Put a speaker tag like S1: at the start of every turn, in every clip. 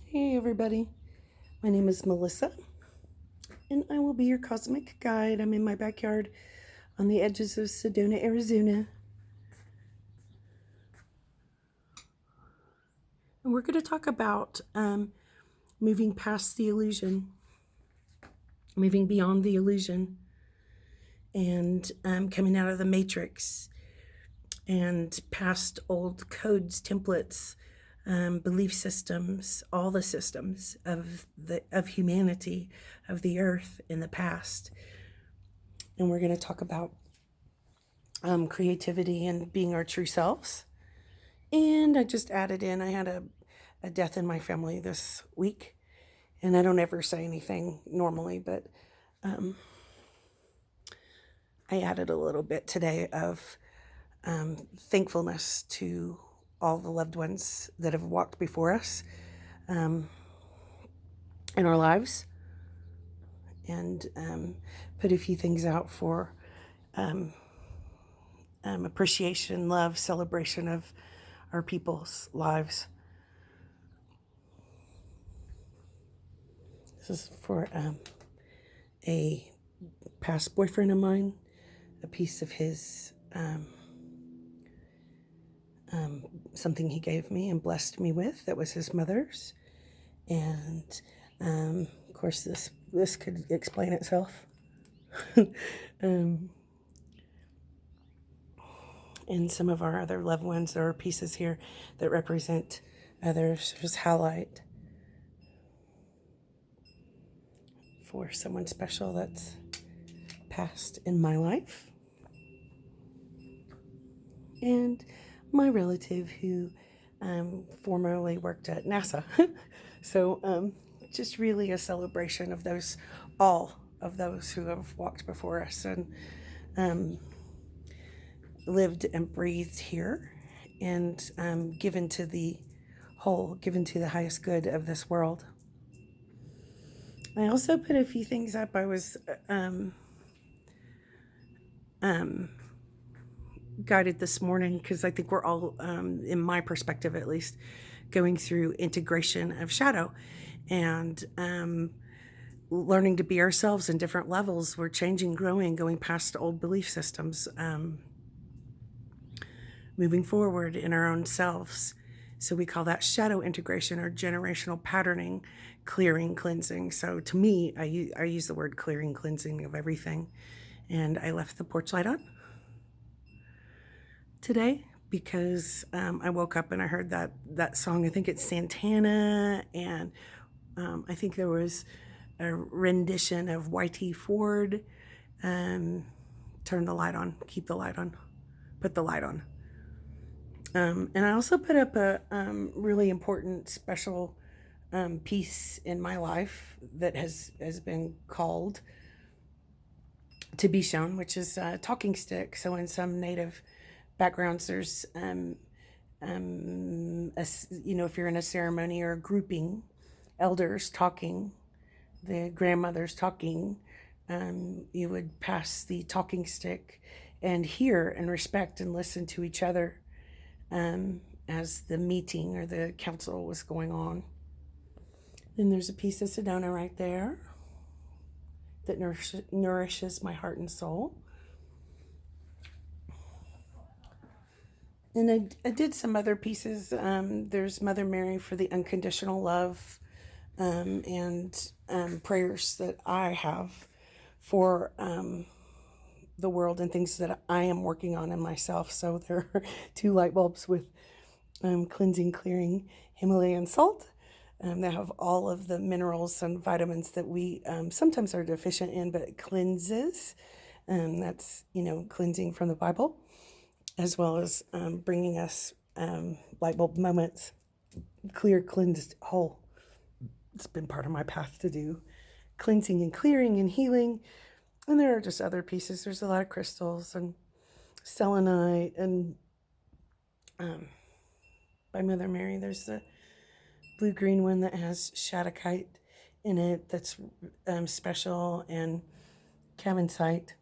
S1: Hey everybody, my name is Melissa, and I will be your cosmic guide. I'm in my backyard on the edges of Sedona, Arizona, and we're going to talk about moving past the illusion, moving beyond the illusion, and coming out of the matrix and past old codes, templates, belief systems, all the systems of humanity, of the earth in the past. And we're going to talk about creativity and being our true selves. And I just added in, I had a death in my family this week. And I don't ever say anything normally, but I added a little bit today of thankfulness to all the loved ones that have walked before us in our lives, and put a few things out for appreciation, love, celebration of our people's lives. This is for a past boyfriend of mine, a piece of his, something he gave me and blessed me with that was his mother's. And of course, this could explain itself. And some of our other loved ones, there are pieces here that represent others. There's halite for someone special that's passed in my life. And my relative who formerly worked at NASA. So just really a celebration of those, all of those who have walked before us and lived and breathed here, and given to the whole, given to the highest good of this world. I also put a few things up. I was guided this morning because I think we're all, in my perspective at least, going through integration of shadow and learning to be ourselves in different levels. We're changing, growing, going past old belief systems, moving forward in our own selves. So we call that shadow integration or generational patterning, clearing, cleansing. So to me, I use the word clearing, cleansing of everything. And I left the porch light on today because I woke up and I heard that song. I think it's Santana, and I think there was a rendition of YT Ford. Turn the light on, keep the light on, put the light on. And I also put up a really important, special piece in my life that has been called to be shown, which is a talking stick. So in some native backgrounds, there's, if you're in a ceremony or a grouping, elders talking, the grandmothers talking, you would pass the talking stick and hear and respect and listen to each other as the meeting or the council was going on. Then there's a piece of Sedona right there that nourishes my heart and soul. And I did some other pieces. There's Mother Mary for the unconditional love, and prayers that I have for the world and things that I am working on in myself. So there are two light bulbs with cleansing, clearing Himalayan salt that have all of the minerals and vitamins that we sometimes are deficient in, but it cleanses. That's, cleansing from the Bible, as well as bringing us light bulb moments, clear, cleansed, whole. It's been part of my path to do cleansing and clearing and healing. And there are just other pieces. There's a lot of crystals and selenite, and by Mother Mary, there's the blue-green one that has shadokite in it that's special, and cavensite.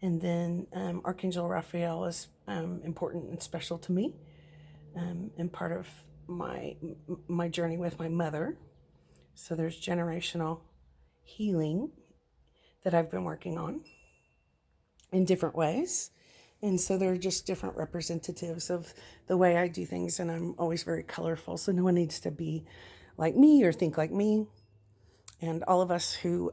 S1: And then Archangel Raphael is important and special to me, and part of my journey with my mother. So there's generational healing that I've been working on in different ways. And so they're just different representatives of the way I do things. And I'm always very colorful. So no one needs to be like me or think like me. And all of us who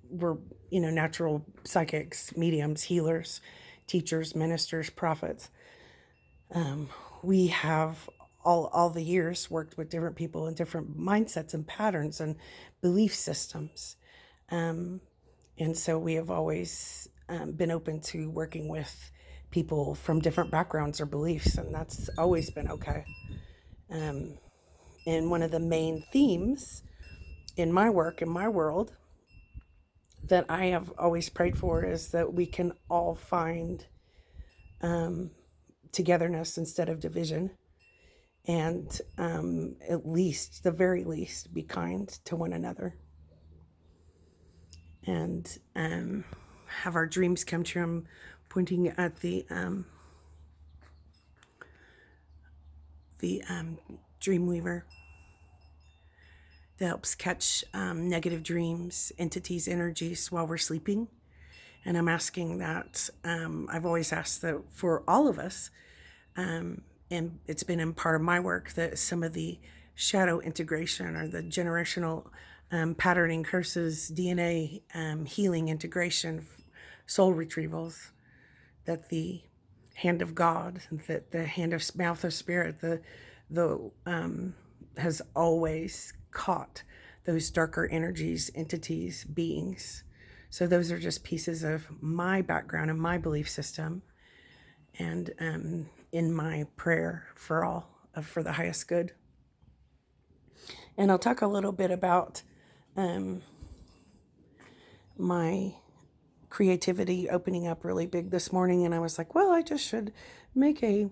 S1: were, natural psychics, mediums, healers, teachers, ministers, prophets, we have all the years worked with different people and different mindsets and patterns and belief systems. And so we have always been open to working with people from different backgrounds or beliefs, and that's always been okay. And one of the main themes in my work, in my world, that I have always prayed for is that we can all find togetherness instead of division, and at least, the very least, be kind to one another, and have our dreams come true. I'm pointing at the Dreamweaver that helps catch negative dreams, entities, energies while we're sleeping. And I'm asking that, I've always asked that for all of us, and it's been in part of my work, that some of the shadow integration or the generational patterning, curses, DNA healing, integration, soul retrievals, that the hand of God, that the hand of mouth of spirit, the has always caught those darker energies, entities, beings. So those are just pieces of my background and my belief system, and in my prayer for all, for the highest good. And I'll talk a little bit about my creativity opening up really big this morning. And I was like, well, I just should make a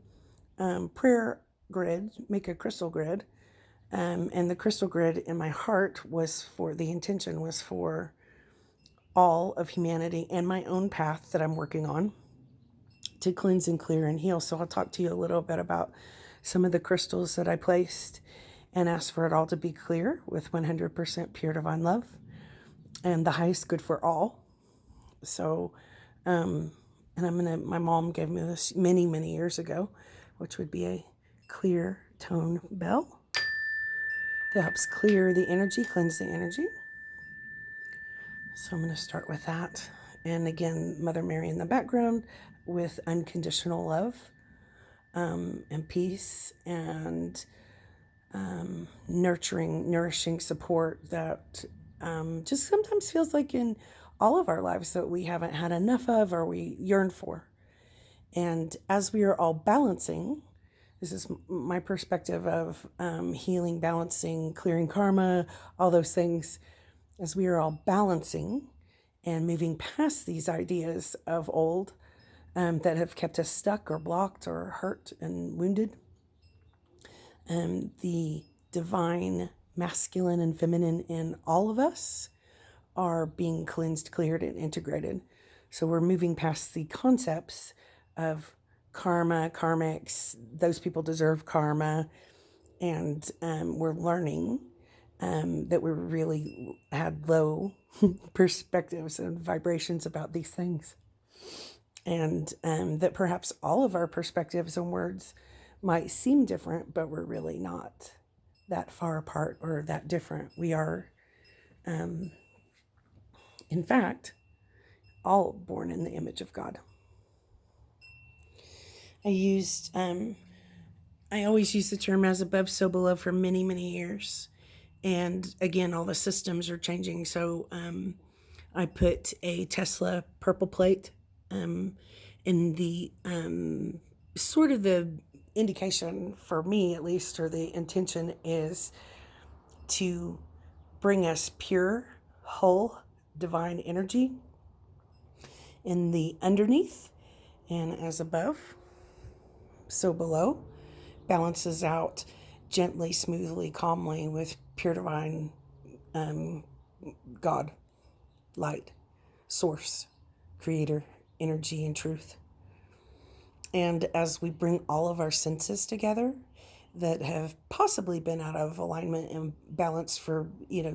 S1: prayer grid, make a crystal grid. And the crystal grid in my heart the intention was for all of humanity and my own path that I'm working on to cleanse and clear and heal. So I'll talk to you a little bit about some of the crystals that I placed and asked for it all to be clear with 100% pure divine love and the highest good for all. So, and my mom gave me this many, many years ago, which would be a clear tone bell that helps clear the energy, cleanse the energy. So I'm going to start with that. And again, Mother Mary in the background with unconditional love and peace and nourishing support that just sometimes feels like in all of our lives that we haven't had enough of or we yearn for. And as we are all balancing, this is my perspective of healing, balancing, clearing karma, all those things. As we are all balancing and moving past these ideas of old that have kept us stuck or blocked or hurt and wounded, the divine masculine and feminine in all of us are being cleansed, cleared, and integrated. So we're moving past the concepts of karma, karmics, those people deserve karma, and we're learning that we really had low perspectives and vibrations about these things. And that perhaps all of our perspectives and words might seem different, but we're really not that far apart or that different. We are, in fact, all born in the image of God. I always use the term as above, so below for many, many years. And again, all the systems are changing. So I put a Tesla purple plate in the sort of the indication for me, at least, or the intention is to bring us pure, whole, divine energy in the underneath, and as above, so below, balances out gently, smoothly, calmly with pure divine God, light, source, creator, energy, and truth. And as we bring all of our senses together, that have possibly been out of alignment and balance for,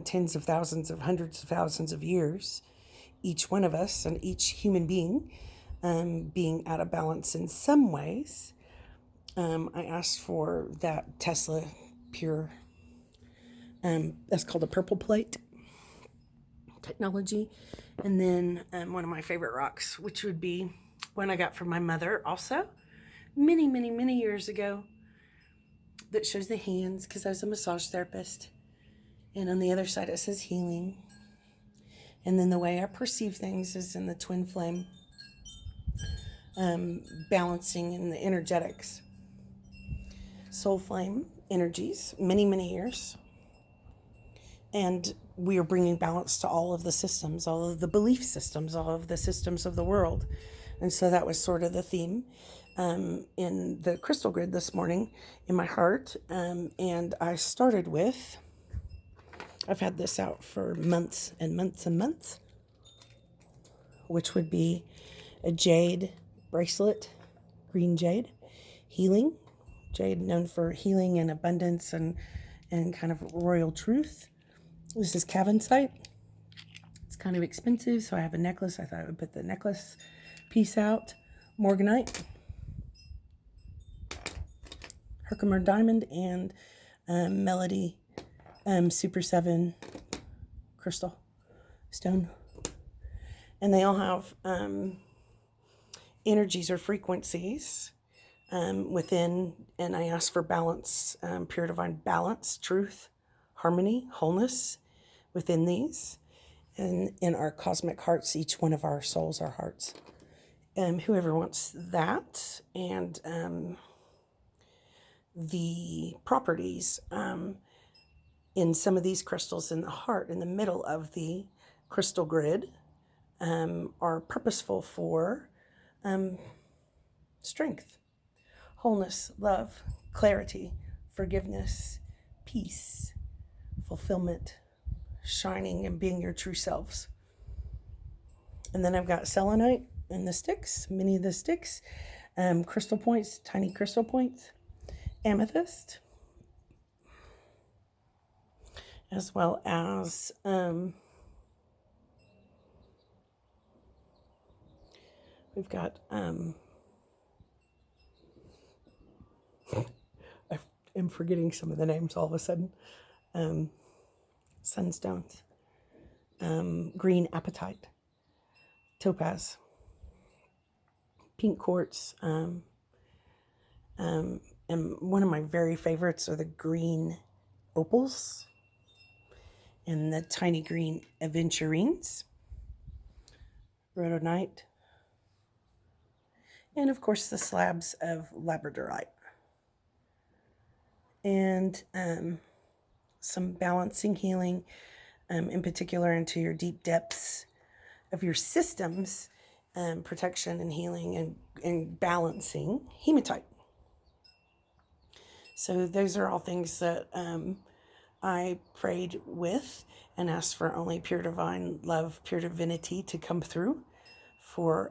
S1: tens of thousands of hundreds of thousands of years. Each one of us and each human being being out of balance in some ways. I asked for that Tesla pure, that's called a purple plate technology. And then one of my favorite rocks, which would be one I got from my mother also many, many, many years ago, that shows the hands because I was a massage therapist. And on the other side it says healing. And then the way I perceive things is in the twin flame, balancing in the energetics. Soul flame energies, many, many years. And we are bringing balance to all of the systems, all of the belief systems, all of the systems of the world. And so that was sort of the theme in the crystal grid this morning in my heart. And I started with, I've had this out for months and months and months, which would be a jade bracelet, green jade, healing. Jade known for healing and abundance and kind of royal truth. This is Cavensite. It's kind of expensive, so I have a necklace. I thought I would put the necklace piece out. Morganite, Herkimer diamond, and Melody Super 7 crystal stone. And they all have energies or frequencies within, and I ask for balance, pure divine balance, truth, harmony, wholeness within these. And in our cosmic hearts, each one of our souls are hearts. Whoever wants that, and the properties in some of these crystals in the heart, in the middle of the crystal grid, are purposeful for strength, wholeness, love, clarity, forgiveness, peace, fulfillment, shining and being your true selves. And then I've got selenite in the sticks, many of the sticks, crystal points, tiny crystal points, amethyst, as well as we've got I am forgetting some of the names all of a sudden. Sunstones, green apatite, topaz, pink quartz, and one of my very favorites are the green opals and the tiny green aventurines, rhodonite, and of course the slabs of labradorite. And some balancing healing, in particular into your deep depths of your systems, protection and healing and balancing hematite. So those are all things that I prayed with and asked for only pure divine love, pure divinity to come through for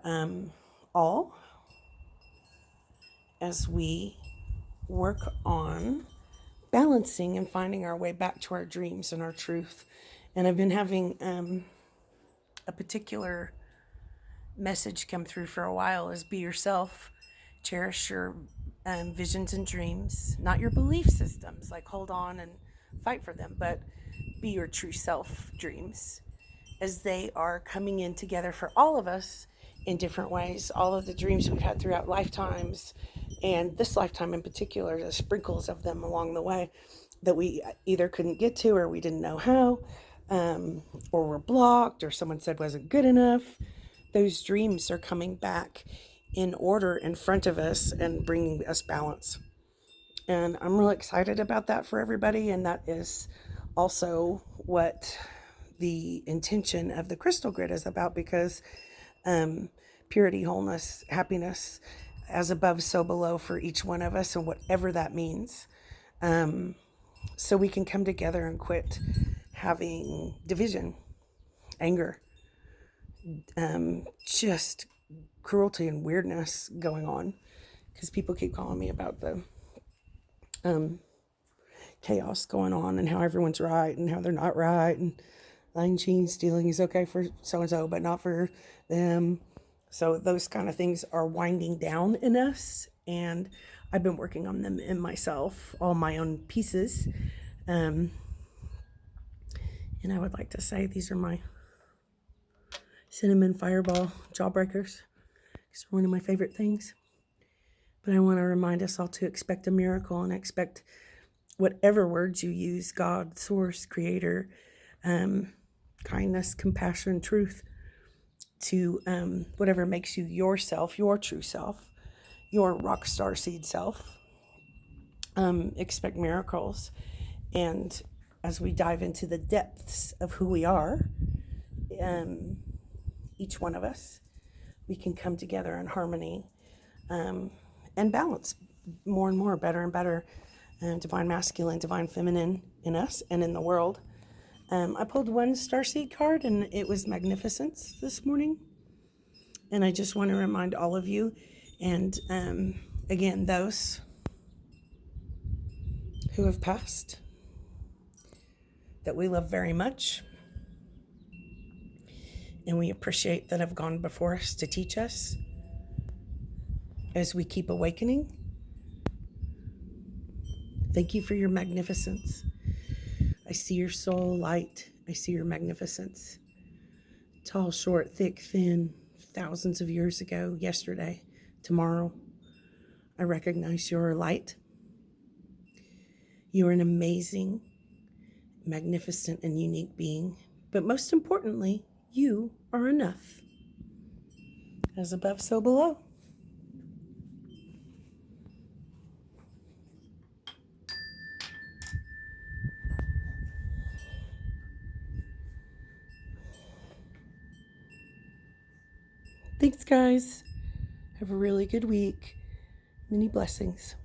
S1: all as we work on balancing and finding our way back to our dreams and our truth. And I've been having a particular message come through for a while is be yourself, cherish your visions and dreams, not your belief systems, like hold on and fight for them, but be your true self dreams as they are coming in together for all of us in different ways. All of the dreams we've had throughout lifetimes, and this lifetime in particular, the sprinkles of them along the way that we either couldn't get to or we didn't know how, or were blocked or someone said wasn't good enough. Those dreams are coming back in order in front of us and bringing us balance. And I'm really excited about that for everybody. And that is also what the intention of the crystal grid is about, because purity, wholeness, happiness, as above, so below for each one of us, and whatever that means. So we can come together and quit having division, anger, just cruelty and weirdness going on. Because people keep calling me about the chaos going on and how everyone's right and how they're not right, and lying, cheating, stealing is okay for so and so but not for them. So those kind of things are winding down in us, and I've been working on them in myself, all my own pieces. And I would like to say these are my cinnamon fireball jawbreakers. It's one of my favorite things. But I want to remind us all to expect a miracle and expect whatever words you use, God, source, creator, kindness, compassion, truth, to whatever makes you yourself, your true self, your rock star seed self. Expect miracles. And as we dive into the depths of who we are, each one of us, we can come together in harmony and balance more and more, better and better, divine masculine, divine feminine in us and in the world. I pulled one starseed card, and it was magnificence this morning. And I just want to remind all of you, and again, those who have passed, that we love very much. And we appreciate that have gone before us to teach us as we keep awakening. Thank you for your magnificence. I see your soul light. I see your magnificence. Tall, short, thick, thin, thousands of years ago, yesterday, tomorrow. I recognize your light. You're an amazing, magnificent, and unique being. But most importantly, you are enough. As above, so below. Thanks, guys. Have a really good week. Many blessings.